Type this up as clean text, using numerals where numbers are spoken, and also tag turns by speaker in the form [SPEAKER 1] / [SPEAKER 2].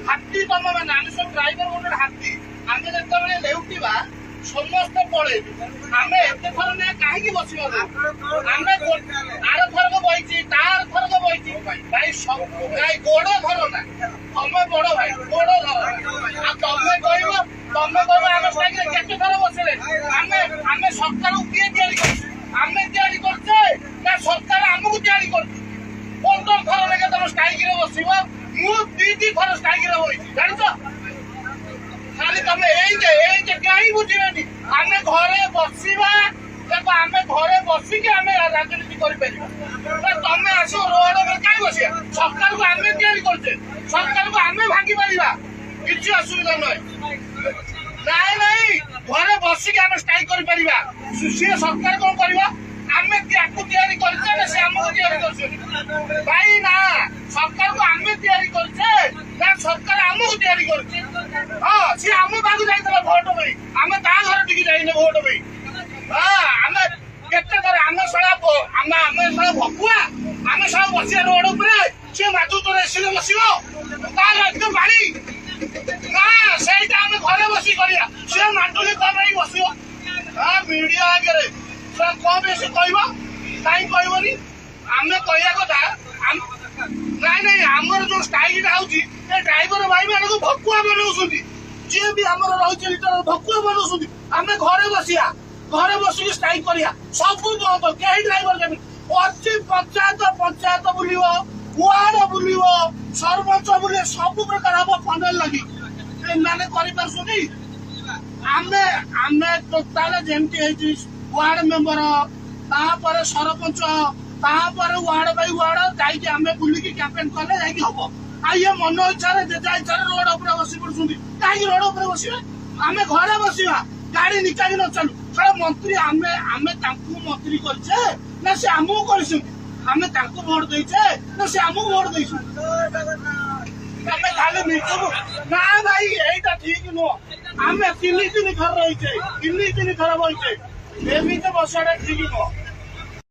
[SPEAKER 1] हाथी तुम मैंने आम सब ड्राइवर गोटे हाथी आम जो लेउटिवा समस्त पड़े आम एत थर ना कहीं बस आम आर थरक बही तार थरक बही भाई सब भाई गोड़ धर ना तुम बड़ भाई गोड़ धर तुम कह आम साइकेल केते थर बसले आम सरकार किए करछे ना सरकार आमको तैयारी कर 15 थर लेके तुम स्ट्राइक रे बसिब मु दी थर स्ट्राइक रे बही जान खाली तुम ये कहीं बुझे आम घरे बसवा देखो आम घरे बसिक आम राजनीति कर तुम आस रोड में कहीं बस सरकार को आम तैयारी करछे सरकार को आम भांगी पार किसी असुविधा नहीं नहीं घरे बसिक आम स्ट्राइक कर सी सरकार कौन कर आम तैयारी करछे से आमको तैयारी करछे भाई ना सरकार को आम तैयारी करछे ना सरकार आमको तैयारी करछे हाँ सी आम पाक जाइए भोट भाई आम ता घर टिकी जाइने भोट भाई हाँ आम केते थर आम सड़ा भकुआ आम सब बस रोड उपरे सी माधु तो एसी बसो तार पानी ना सहीटा आम घरे बस करिया सी माटुली कम बसो हाँ मीडिया आगे कौन बेसी कह कहीं कहबनी आम कह कथा नहीं आमर जो स्ट्राइक होची ड्राइवर भाई मान को भकुआ बनाऊँ जी भी आम रही लिटर भकुआ बनाऊँ आम घरे बसिया घरे बसिक स्ट्राइक करिया सब बंद कहीं ड्राइवर केमी अच्छी panchayat bull ward bull sarpanch bull सब प्रकार हम फंडल लगी मैंने आम टोटाल जमी वार्ड मेंबर तापर सरपंच तापर वार्ड बाई वार्ड जाइए आम बुलिकी कैंपेन कले हम आ ये मन इच्छा जेजा इच्छा रोड उपर बस पड़ुं कहीं रोड उपर बस आम घरे बसवा गाड़ी निकाली न चलू सर मंत्री आम मंत्री करे ना से आमको कर भोट देचे ना से आमको भोट दे खाली निजक ना भाई यहीटा ठीक नुह आम तीन थर रही तीन थर बहीचे एमती बसाटा ठीक नुह